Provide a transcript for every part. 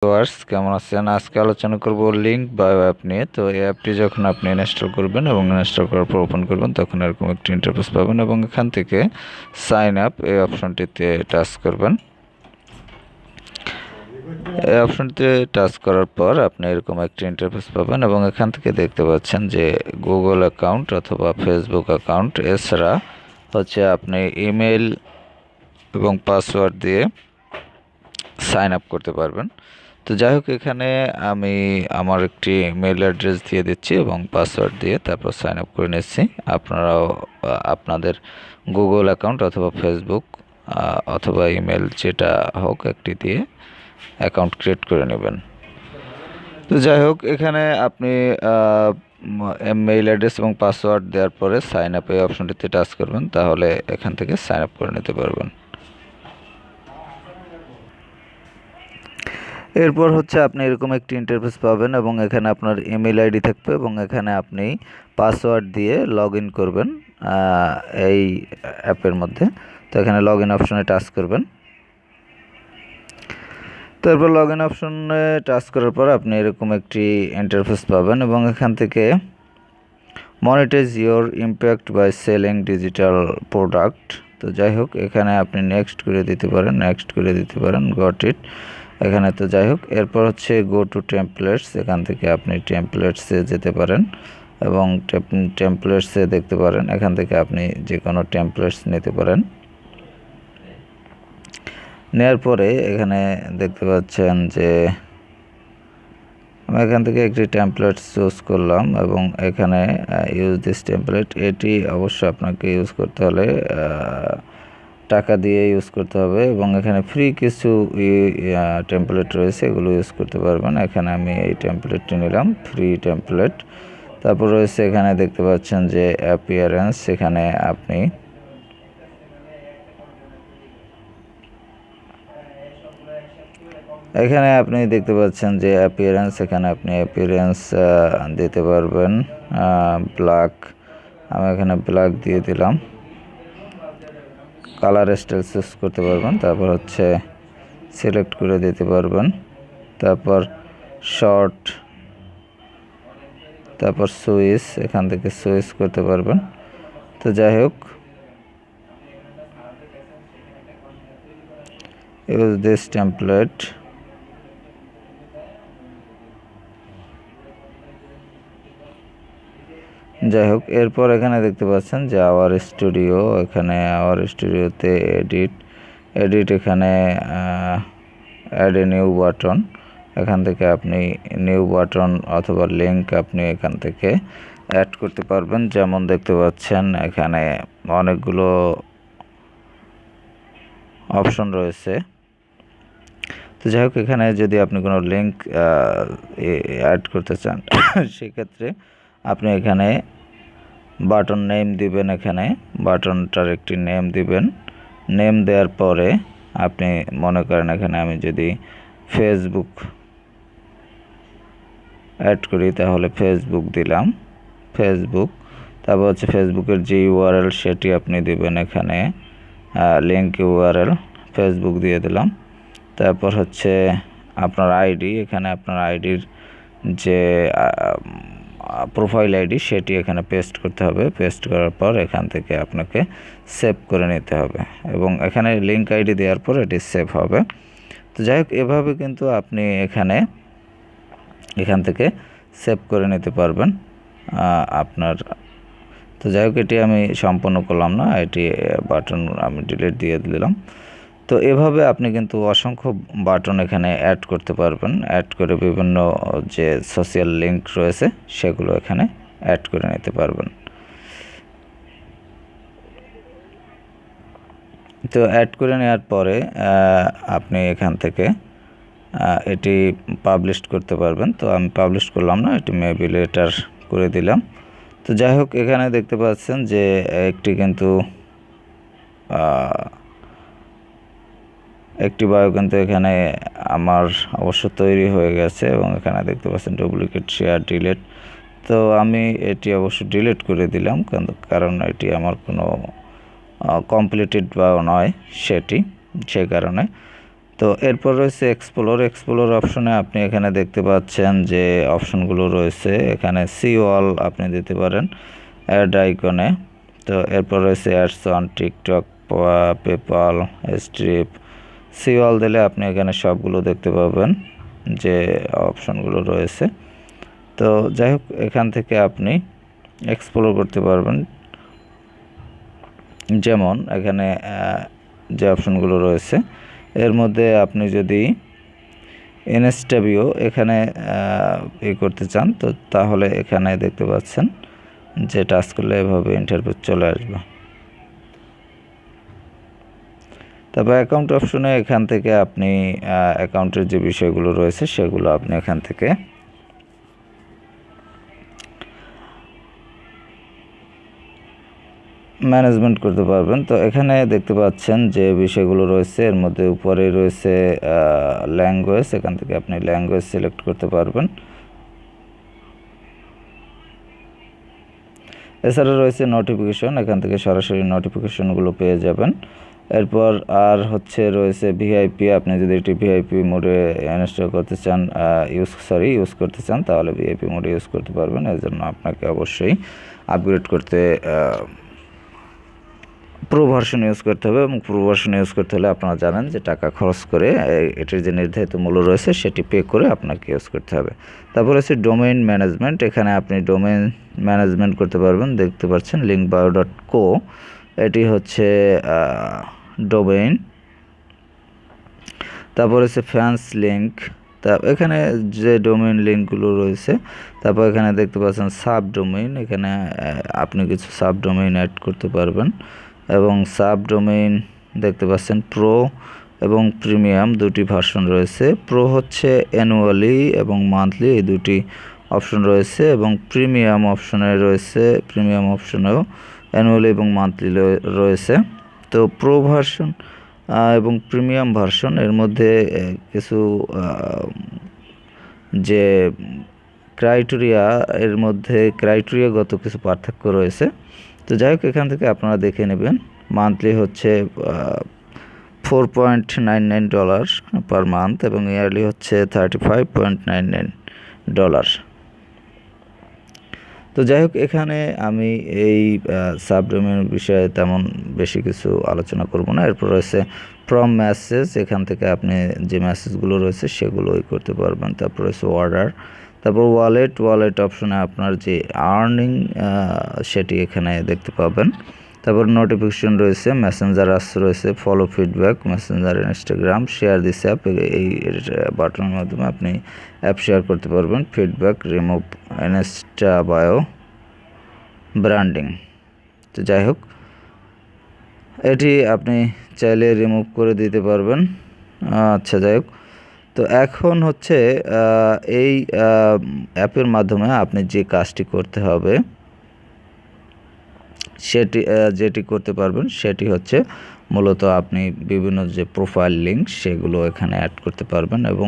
Viewers কেমন আছেন? আজকে আলোচনা করব লিঙ্কবায়ো অ্যাপ নিয়ে। তো এই অ্যাপটি যখন আপনি ইনস্টল করবেন এবং ইনস্টল করার পর ওপেন করবেন তখন এরকম একটি ইন্টারফেস পাবেন এবং এখান থেকে সাইন আপ এই অপশনটিতে টাচ করবেন। এই অপশনটিতে টাচ করার পর আপনি এরকম একটি ইন্টারফেস পাবেন এবং এখান থেকে দেখতে পাচ্ছেন যে গুগল অ্যাকাউন্ট অথবা ফেসবুক অ্যাকাউন্ট এছাড়া হচ্ছে আপনি ইমেল এবং পাসওয়ার্ড দিয়ে সাইন আপ করতে পারবেন। তো যাই হোক, এখানে আমি আমার একটি মেল অ্যাড্রেস দিয়ে দিচ্ছি এবং পাসওয়ার্ড দিয়ে তারপর সাইন আপ করে নিচ্ছি। আপনারাও আপনাদের গুগল অ্যাকাউন্ট অথবা ফেসবুক অথবা ইমেল যেটা হোক একটি দিয়ে অ্যাকাউন্ট ক্রিয়েট করে নেবেন। তো যাই হোক, এখানে আপনি মেইল অ্যাড্রেস এবং পাসওয়ার্ড দেওয়ার পরে সাইন আপ এই অপশনটিতে টাচ করবেন, তাহলে এখান থেকে সাইন আপ করে নিতে পারবেন। এরপর হচ্ছে আপনি এরকম একটি ইন্টারফেস পাবেন এবং এখানে আপনার ইমেল আইডি থাকবে এবং এখানে আপনি পাসওয়ার্ড দিয়ে লগ ইন করবেন এই অ্যাপের মধ্যে। তো এখানে লগ ইন অপশনে টাচ করবেন। তারপর লগ ইন অপশনে টাচ করার পর আপনি এরকম একটি ইন্টারফেস পাবেন এবং এখান থেকে monetize your impact by selling digital product. তো যাই হোক, এখানে আপনি নেক্সট করে দিতে পারেন, গট ইট। এখানে তো যাই হোক, এরপর হচ্ছে গো টু টেমপ্লেটস। এখান থেকে আপনি টেমপ্লেটসে যেতে পারেন এবং টেমপ্লেটসে দেখতে পারেন, এখান থেকে আপনি যে কোনো টেমপ্লেটস নিতে পারেন। নেওয়ার পরে এখানে দেখতে পাচ্ছেন যে আমি এখান থেকে একটি টেমপ্লেট চুজ করলাম এবং এখানে ইউজ দিস টেমপ্লেট, এটি অবশ্যই আপনাকে ইউজ করতে হলে টাকা দিয়ে ইউজ করতে হবে এবং এখানে ফ্রি কিছু টেমপ্লেট রয়েছে, এগুলো ইউজ করতে পারবেন। এখানে আমি এই টেমপ্লেটটি নিলাম, ফ্রি টেমপ্লেট। তারপর রয়েছে এখানে দেখতে পাচ্ছেন যে অ্যাপিয়ারেন্স, এখানে আপনি দেখতে পাচ্ছেন যে অ্যাপিয়ারেন্স, এখানে আপনি অ্যাপিয়ারেন্স দিতে পারবেন ব্ল্যাক। আমি এখানে ব্ল্যাক দিয়ে দিলাম। কালার স্টাইল চুজ করতে পারবেন, তারপর হচ্ছে সিলেক্ট করে দিতে পারবেন, তারপর শর্ট, তারপর সুইচ, এখান থেকে সুইচ করতে পারবেন। তো যাই হোক, ইউজ দিস টেমপ্লেট। যাই হোক, এরপর এখানে দেখতে পাচ্ছেন যে আওয়ার স্টুডিও, এখানে আওয়ার স্টুডিওতে এডিট এখানে অ্যাড এ নিউ বাটন, এখান থেকে আপনি নিউ বাটন অথবা লিঙ্ক আপনি এখান থেকে অ্যাড করতে পারবেন। যেমন দেখতে পাচ্ছেন এখানে অনেকগুলো অপশন রয়েছে। তো যাই হোক, এখানে যদি আপনি কোনো লিঙ্ক অ্যাড করতে চান সেক্ষেত্রে আপনি এখানে বাটন নেম দিবেন, এখানে বাটনটার একটি নেম দিবেন। নেম দেওয়ার পরে আপনি মনে করেন এখানে আমি যদি ফেসবুক অ্যাড করি তাহলে ফেসবুক দিলাম, ফেসবুক। তারপর হচ্ছে ফেসবুকের যে ইউআরএল সেটি আপনি দিবেন, এখানে লিঙ্ক ইউআরএল ফেসবুক দিয়ে দিলাম। তারপর হচ্ছে আপনার আইডি, এখানে আপনার আইডির যে প্রোফাইল আইডি সেটি এখানে পেস্ট করতে হবে। পেস্ট করার পর এখান থেকে আপনাকে সেভ করে নিতে হবে এবং এখানে লিঙ্ক আইডি দেওয়ার পর এটি সেভ হবে। তো যাই হোক, এভাবে কিন্তু আপনি এখান থেকে সেভ করে নিতে পারবেন আপনার। তো যাই হোক, এটি আমি সম্পূর্ণ করলাম না, এটি বাটন আমি ডিলিট দিয়ে দিলাম। তো এভাবে আপনি কিন্তু অসংখ্য বাটন এখানে অ্যাড করতে পারবেন, অ্যাড করে বিভিন্ন যে সোশ্যাল লিঙ্ক রয়েছে সেগুলো এখানে অ্যাড করে নিতে পারবেন। তো অ্যাড করে নেওয়ার পরে আপনি এখান থেকে এটি পাবলিশ করতে পারবেন। তো আমি পাবলিশ করলাম না, এটি মেবি লেটার করে দিলাম। তো যাই হোক, এখানে দেখতে পাচ্ছেন যে একটি বায়ো কিন্তু এখানে আমার অবশ্য তৈরি হয়ে গেছে এবং এখানে দেখতে পাচ্ছেন ডুপ্লিকেট শেয়ার ডিলিট। তো আমি এটি অবশ্য ডিলিট করে দিলাম, কারণ এটি আমার কোনো কমপ্লিটেড বায়ো নয় সেই কারণে। তো এরপর রয়েছে এক্সপ্লোর অপশনে আপনি এখানে দেখতে পাচ্ছেন যে অপশনগুলো রয়েছে। এখানে সি অল আপনি দিতে পারেন অ্যাড আইকনে। তো এরপর রয়েছে ads on TikTok, PayPal, Stripe. See all দিলে আপনি এখানে সবগুলো দেখতে পাবেন যে অপশনগুলো রয়েছে। তো যাই হোক, এখান থেকে আপনি এক্সপ্লোর করতে পারবেন। যেমন এখানে যে অপশনগুলো রয়েছে এর মধ্যে আপনি যদি এনএসডব্লিউ এখানে করতে চান তো তাহলে এখানে দেখতে পাচ্ছেন যে টাচ করলে এভাবে ইন্টারফেস চলে আসবে। তারপর অ্যাকাউন্ট অপশনে এখান থেকে আপনি অ্যাকাউন্টের যে বিষয়গুলো রয়েছে সেগুলো আপনি এখান থেকে ম্যানেজমেন্ট করতে পারবেন। তো এখানে দেখতে পাচ্ছেন যে বিষয়গুলো রয়েছে এর মধ্যে উপরে রয়েছে ল্যাঙ্গুয়েজ। এখান থেকে আপনি ল্যাঙ্গুয়েজ সিলেক্ট করতে পারবেন। এছাড়া রয়েছে নোটিফিকেশন, এখান থেকে সরাসরি নোটিফিকেশনগুলো পেয়ে যাবেন। এরপর আর রয়েছে ভিআইপি। আপনি যদি এটি ভিআইপি মোডে ইনস্টল করতে চান, ইউজ করতে চান তাহলে ভিআইপি মোডে ইউজ করতে পারবেন। এর জন্য আপনাকে অবশ্যই আপগ্রেড করতে প্রো ভার্সন ইউজ করতে হবে, এবং প্রো ভার্সন ইউজ করতে হলে আপনারা জানেন যে টাকা খরচ করে এটির যে নির্ধারিত মূল্য রয়েছে সেটি পে করে আপনাকে ইউজ করতে হবে। তারপর হচ্ছে ডোমেইন ম্যানেজমেন্ট। এখানে আপনি ডোমেইন ম্যানেজমেন্ট করতে পারবেন। দেখতে পাচ্ছেন linkbio.co, এটি হচ্ছে ডোমেইন। তারপর হচ্ছে ফ্যান্স লিঙ্ক। তা এখানে যে ডোমেইন লিঙ্কগুলো রয়েছে, তারপর এখানে দেখতে পাচ্ছেন সাব ডোমেইন। এখানে আপনি কিছু সাব ডোমেইন অ্যাড করতে পারবেন, এবং সাব ডোমেইন দেখতে পাচ্ছেন প্রো এবং প্রিমিয়াম দুটি ভার্সন রয়েছে। প্রো হচ্ছে অ্যানুয়ালি এবং মান্থলি, এই দুটি অপশন রয়েছে, এবং প্রিমিয়াম অপশনেও অ্যানুয়ালি এবং মান্থলি রয়েছে। তো প্রো ভার্সন এবং প্রিমিয়াম ভার্সন এর মধ্যে কিছু যে ক্রাইটেরিয়াগত কিছু পার্থক্য রয়েছে। তো যাই হোক, এখান থেকে আপনারা দেখে নেবেন। মান্থলি হচ্ছে $4.99 পার মান্থ, এবং ইয়ারলি হচ্ছে $35.99। তো যাই হোক, এখানে আমি এই সাবডোমেনের বিষয়ে তেমন বেশি কিছু আলোচনা করব না। এরপর রয়েছে ফ্রম মেসেজ। এখান থেকে আপনি যে মেসেজগুলো রয়েছে সেগুলোই করতে পারবেন। তারপর রয়েছে অর্ডার। তারপর ওয়ালেট অপশনে আপনার যে আর্নিং সেটি এখানে দেখতে পাবেন। তারপর নোটিফিকেশন রয়েছে, মেসেঞ্জার রয়েছে, follow, feedback, Messenger, Instagram, share this app. এই বাটনের মাধ্যমে আপনি অ্যাপ শেয়ার করতে পারবেন। Feedback, remove, Insta bio, branding. তো যাই হোক, এটি আপনি চাইলে রিমুভ করে দিতে পারবেন। আচ্ছা, যাই হোক, তো এখন হচ্ছে এই অ্যাপের মাধ্যমে আপনি যে কাজটি করতে হবে যেটি করতে পারবেন সেটি হচ্ছে মূলত আপনি বিভিন্ন যে প্রোফাইল লিঙ্ক সেগুলো এখানে অ্যাড করতে পারবেন। এবং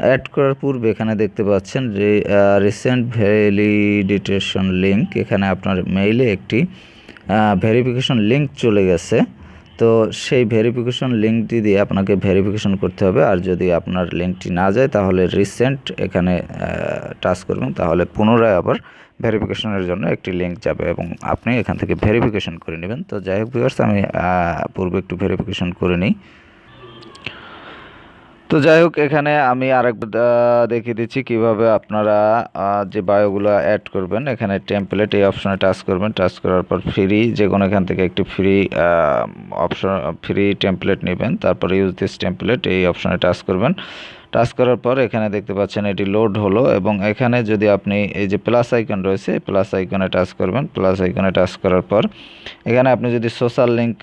অ্যাড করার পূর্বে এখানে দেখতে পাচ্ছেন যে রিসেন্ট ভ্যালিডেশন লিঙ্ক। এখানে আপনার মেইলে একটি ভেরিফিকেশন লিঙ্ক চলে গেছে। তো সেই ভেরিফিকেশন লিঙ্কটি দিয়ে আপনাকে ভেরিফিকেশন করতে হবে। আর যদি আপনার লিঙ্কটি না যায় তাহলে রিসেন্ট এখানে টাচ করবেন, তাহলে পুনরায় আবার ভেরিফিকেশনের জন্য একটি লিঙ্ক যাবে এবং আপনি এখান থেকে ভেরিফিকেশন করে নেবেন। তো যাই হোক ভিউয়ার্স, আমি পূর্বে একটু ভেরিফিকেশন করে নিই। তো যাই হোক, এখানে আমি আরেকবার দেখিয়ে দিচ্ছি কিভাবে আপনারা যে বায়োগুলো অ্যাড করবেন। এখানে টেমপ্লেট এই অপশনে টাচ করবেন। টাচ করার পর ফ্রি যে কোনো এখান থেকে একটি ফ্রি টেমপ্লেট নেবেন। তারপর ইউজ দিস টেমপ্লেট এই অপশনে টাচ করবেন। টাচ করার পর এখানে দেখতে পাচ্ছেন এটি লোড হলো, এবং এখানে যদি আপনি এই যে প্লাস আইকন রয়েছে, প্লাস আইকনে টাচ করবেন। প্লাস আইকনে টাচ করার পর এখানে আপনি যদি সোশ্যাল লিঙ্ক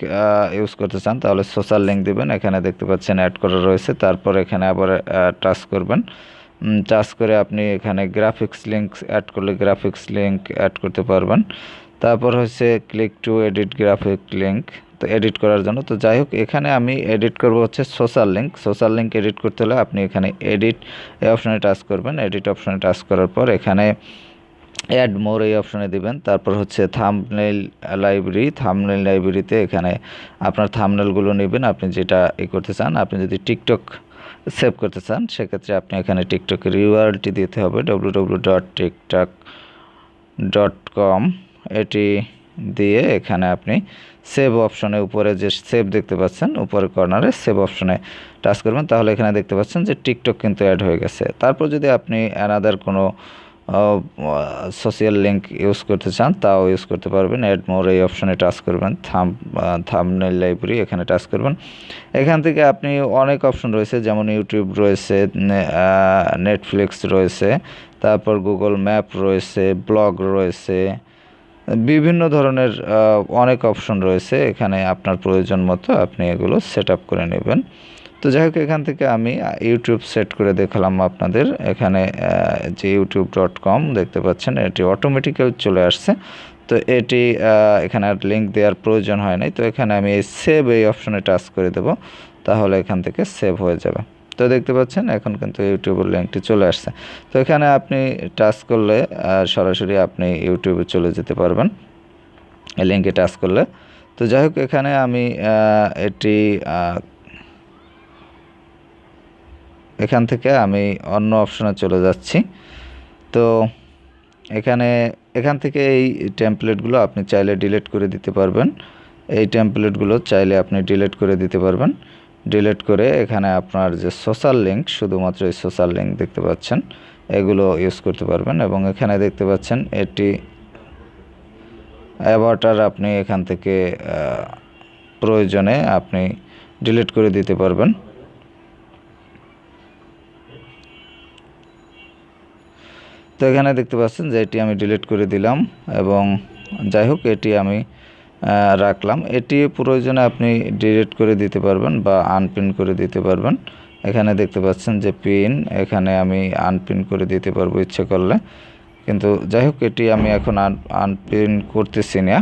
ইউজ করতে চান তাহলে সোশ্যাল লিঙ্ক দিবেন। এখানে দেখতে পাচ্ছেন অ্যাড করা রয়েছে। তারপর এখানে আবার টাচ করবেন। টাচ করে আপনি এখানে গ্রাফিক্স লিঙ্ক অ্যাড করলে গ্রাফিক্স লিঙ্ক অ্যাড করতে পারবেন। তারপর হচ্ছে click to edit graphic link, তো এডিট করার জন্য। তো যাই হোক, এখানে আমি এডিট করব হচ্ছে সোশ্যাল লিঙ্ক এডিট করতে হলে আপনি এখানে এডিট এই অপশনে টাচ করবেন। এডিট অপশনে টাচ করার পর এখানে অ্যাড মোর এই অপশনে দিবেন। তারপর হচ্ছে থাম্বনেইল লাইব্রেরিতে এখানে আপনার থাম্বনেলগুলো নেবেন, আপনি যেটা করতে চান। আপনি যদি টিকটক সেভ করতে চান সেক্ষেত্রে আপনি এখানে টিকটকের ইউআরএলটি দিতে হবে www.tiktok.com, এটি দিয়ে এখানে আপনি সেভ অপশনে উপরে যে সেভ দেখতে পাচ্ছেন উপরের কর্নারে সেভ অপশনে টাচ করবেন, তাহলে এখানে দেখতে পাচ্ছেন যে টিকটক কিন্তু অ্যাড হয়ে গেছে। তারপর যদি আপনি অ্যানাদার কোনো সোশ্যাল লিঙ্ক ইউজ করতে চান তাও ইউজ করতে পারবেন। অ্যাড মোর এই অপশনে টাচ করবেন, থাম্বনেইল লাইব্রেরি এখানে টাচ করবেন। এখান থেকে আপনি অনেক অপশন রয়েছে, যেমন ইউটিউব রয়েছে, নেটফ্লিক্স রয়েছে, তারপর গুগল ম্যাপ রয়েছে, ব্লগ রয়েছে, বিভিন্ন ধরনের অনেক অপশন রয়েছে। এখানে আপনার প্রয়োজন মতো আপনি এগুলো সেট আপ করে নেবেন। তো যাই হোক, এখান থেকে আমি ইউটিউব সেট করে দেখালাম আপনাদের। এখানে যে youtube.com দেখতে পাচ্ছেন এটি অটোমেটিক্যালি চলে আসছে। তো এটি এখানে আর লিঙ্ক দেওয়ার প্রয়োজন হয় নাই। তো এখানে আমি এই সেভ এই অপশনে টাচ করে দেব, তাহলে এখান থেকে সেভ হয়ে যাবে। তো দেখতে পাচ্ছেন এখন কিন্তু ইউটিউবের লিঙ্কটি চলে আসছে। তো এখানে আপনি টাচ করলে সরাসরি আপনি ইউটিউবে চলে যেতে পারবেন এই লিঙ্কে টাচ করলে। তো যাই হোক, এখানে আমি এটি এখান থেকে আমি অন্য অপশনে চলে যাচ্ছি। তো এখান থেকে এই টেমপ্লেটগুলো আপনি চাইলে ডিলিট করে দিতে পারবেন। এই টেমপ্লেটগুলো চাইলে আপনি ডিলিট করে দিতে পারবেন। ডিলিট করে এখানে আপনার যে সোশ্যাল লিঙ্ক, শুধুমাত্র এই সোশ্যাল লিঙ্ক দেখতে পাচ্ছেন এগুলো ইউজ করতে পারবেন। এবং এখানে দেখতে পাচ্ছেন এটি অ্যাভাটার, আপনি এখান থেকে প্রয়োজনে আপনি ডিলিট করে দিতে পারবেন। তো এখানে দেখতে পাচ্ছেন যে এটি আমি ডিলিট করে দিলাম, এবং যাই হোক এটি আমি রাখলাম। এটি প্রয়োজনে আপনি ডিলিট করে দিতে পারবেন বা আনপিন করে দিতে পারবেন। এখানে দেখতে পাচ্ছেন যে পিন, এখানে আমি আনপিন করে দিতে পারবো ইচ্ছে করলে, কিন্তু যাই হোক এটি আমি এখন আনপিন করতেছি না।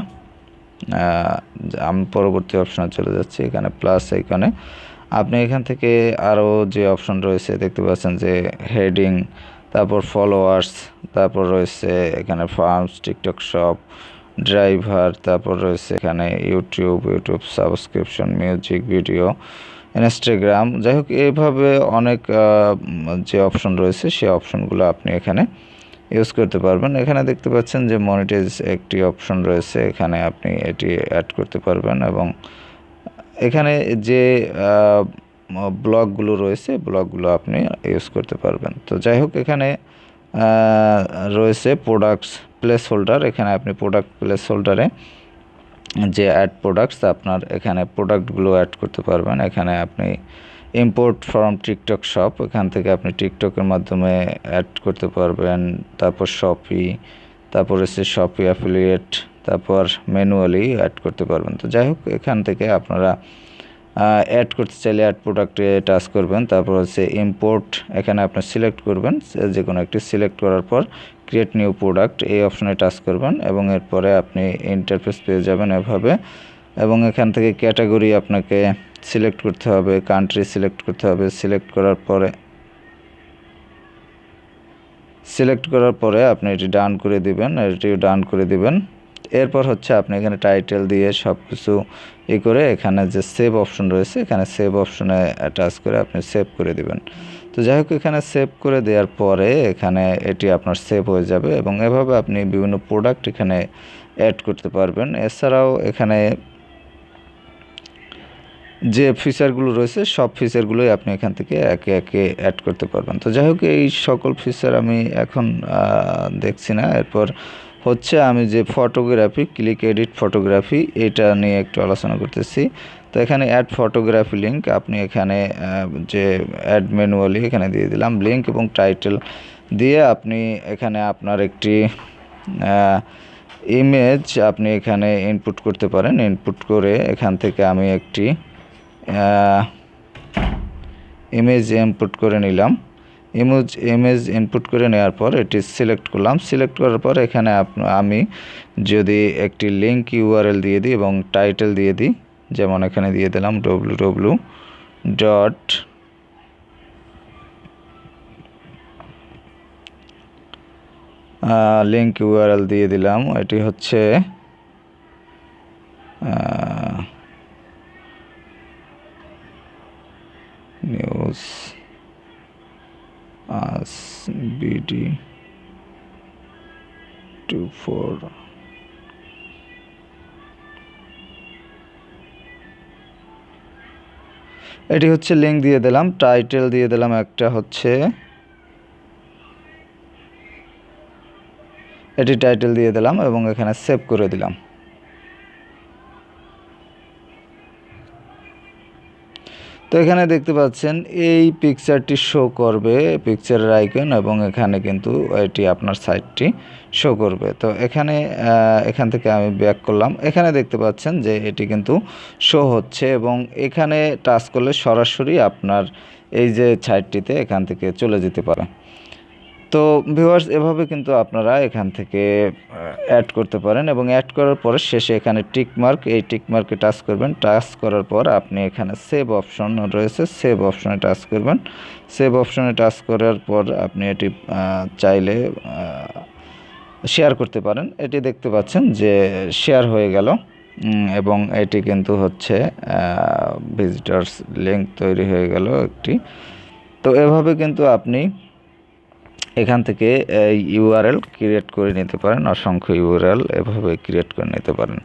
আমি পরবর্তী অপশনে চলে যাচ্ছি। এখানে প্লাস আইকনে আপনি এখান থেকে আরও যে অপশন রয়েছে দেখতে পাচ্ছেন যে হেডিং, তারপর ফলোয়ার্স, তারপর রয়েছে এখানে ফার্মস, টিকটক শপ, ড্রাইভার, তারপর রয়েছে এখানে YouTube subscription, music video, Instagram. যাই হোক এইভাবে অনেক যে অপশন রয়েছে সেই অপশনগুলো আপনি এখানে ইউজ করতে পারবেন। এখানে দেখতে পাচ্ছেন যে মনিটাইজ একটি অপশন রয়েছে, এখানে আপনি এটি অ্যাড করতে পারবেন। এবং এখানে যে ব্লগগুলো রয়েছে ব্লগগুলো আপনি ইউজ করতে পারবেন। তো যাই হোক, এখানে রয়েছে প্রোডাক্টস প্লেস হোল্ডার। এখানে আপনি প্রোডাক্ট প্লেস হোল্ডারে যে অ্যাড প্রোডাক্টস, আপনার এখানে প্রোডাক্টগুলো অ্যাড করতে পারবেন। এখানে আপনি ইম্পোর্ট ফ্রম টিকটক শপ, এখান থেকে আপনি টিকটকের মাধ্যমে অ্যাড করতে পারবেন। তারপর শপি, তারপর হচ্ছে শপি অ্যাফিলিয়েট, তারপর ম্যানুয়ালি অ্যাড করতে পারবেন। তো যাই হোক, এখান থেকে আপনারা অ্যাড করতে চাইলে অ্যাড প্রোডাক্টে টাচ করবেন। তারপর হচ্ছে ইম্পোর্ট, এখানে আপনি সিলেক্ট করবেন যে কোনো একটি। সিলেক্ট করার পর ক্রিয়েট নিউ প্রোডাক্ট এই অপশনে টাচ করবেন, এবং এরপরে আপনি ইন্টারফেস পেয়ে যাবেন এভাবে। এবং এখান থেকে ক্যাটাগরি আপনাকে সিলেক্ট করতে হবে, কান্ট্রি সিলেক্ট করতে হবে। সিলেক্ট করার পরে আপনি এটি ডান করে দিবেন, এটিও ডান করে দিবেন। এরপর হচ্ছে আপনি এখানে টাইটেল দিয়ে সব কিছু করে এখানে যে সেভ অপশন রয়েছে এখানে সেভ অপশনে টাচ করে আপনি সেভ করে দিবেন। তো যাই হোক, এখানে সেভ করে দেওয়ার পরে এখানে এটি আপনার সেভ হয়ে যাবে, এবং এভাবে আপনি বিভিন্ন প্রোডাক্ট এখানে অ্যাড করতে পারবেন। এছাড়াও এখানে যে ফিচারগুলো রয়েছে সব ফিচারগুলোই আপনি এখান থেকে একে একে অ্যাড করতে পারবেন। তো যাই হোক, এই সকল ফিচার আমি এখন দেখছি না। এরপর হচ্ছে আমি যে ফটোগ্রাফি, ক্লিক এডিট ফটোগ্রাফি, এটা নিয়ে একটু আলোচনা করতেছি। তো এখানে অ্যাড ফটোগ্রাফি লিঙ্ক, আপনি এখানে যে অ্যাড ম্যানুয়ালি এখানে দিয়ে দিলাম লিঙ্ক এবং টাইটেল দিয়ে আপনি এখানে আপনার একটি ইমেজ আপনি এখানে ইনপুট করতে পারেন। ইনপুট করে এখান থেকে আমি একটি ইমেজ ইনপুট করে নিলাম। ইমেজ ইনপুট করে নেওয়ার পর এটি সিলেক্ট করলাম। সিলেক্ট করার পর এখানে আমি যদি একটি লিঙ্ক ইউআরএল দিয়ে দিই এবং টাইটেল দিয়ে দিই, যেমন এখানে দিয়ে দিলাম www. লিঙ্ক ইউআরএল দিয়ে দিলাম। এটি হচ্ছে নিউজ আস বিডি 24। এটি হচ্ছে লিঙ্ক দিয়ে দিলাম। টাইটেল দিয়ে দিলাম একটা হচ্ছে, এটি টাইটেল দিয়ে দিলাম এবং এখানে সেভ করে দিলাম। তো এখানে দেখতে পাচ্ছেন এই পিকচারটি শো করবে, পিকচারের আইকন, এবং এখানে কিন্তু এটি আপনার সাইটটি শো করবে। তো এখান থেকে আমি ব্যাক করলাম। এখানে দেখতে পাচ্ছেন যে এটি কিন্তু শো হচ্ছে এবং এখানে টাচ করলে সরাসরি আপনার এই যে সাইটটিতে এখান থেকে চলে যেতে পারে। তো ভিউয়ার্স, এভাবে কিন্তু আপনারা এখান থেকে অ্যাড করতে পারেন এবং অ্যাড করার পরে শেষে এখানে টিকমার্ক, এই টিকমার্কে টাচ করবেন। টাচ করার পর আপনি এখানে সেভ অপশন রয়েছে, সেভ অপশনে টাচ করবেন। সেভ অপশনে টাচ করার পর আপনি এটি চাইলে শেয়ার করতে পারেন। এটি দেখতে পাচ্ছেন যে শেয়ার হয়ে গেল এবং এটি কিন্তু হচ্ছে ভিজিটার্স লিঙ্ক তৈরি হয়ে গেল একটি। তো এভাবে কিন্তু আপনি এখান থেকে ইউআরএল ক্রিয়েট করে নিতে পারেন, অসংখ্য ইউআরএল এভাবে ক্রিয়েট করে নিতে পারেন।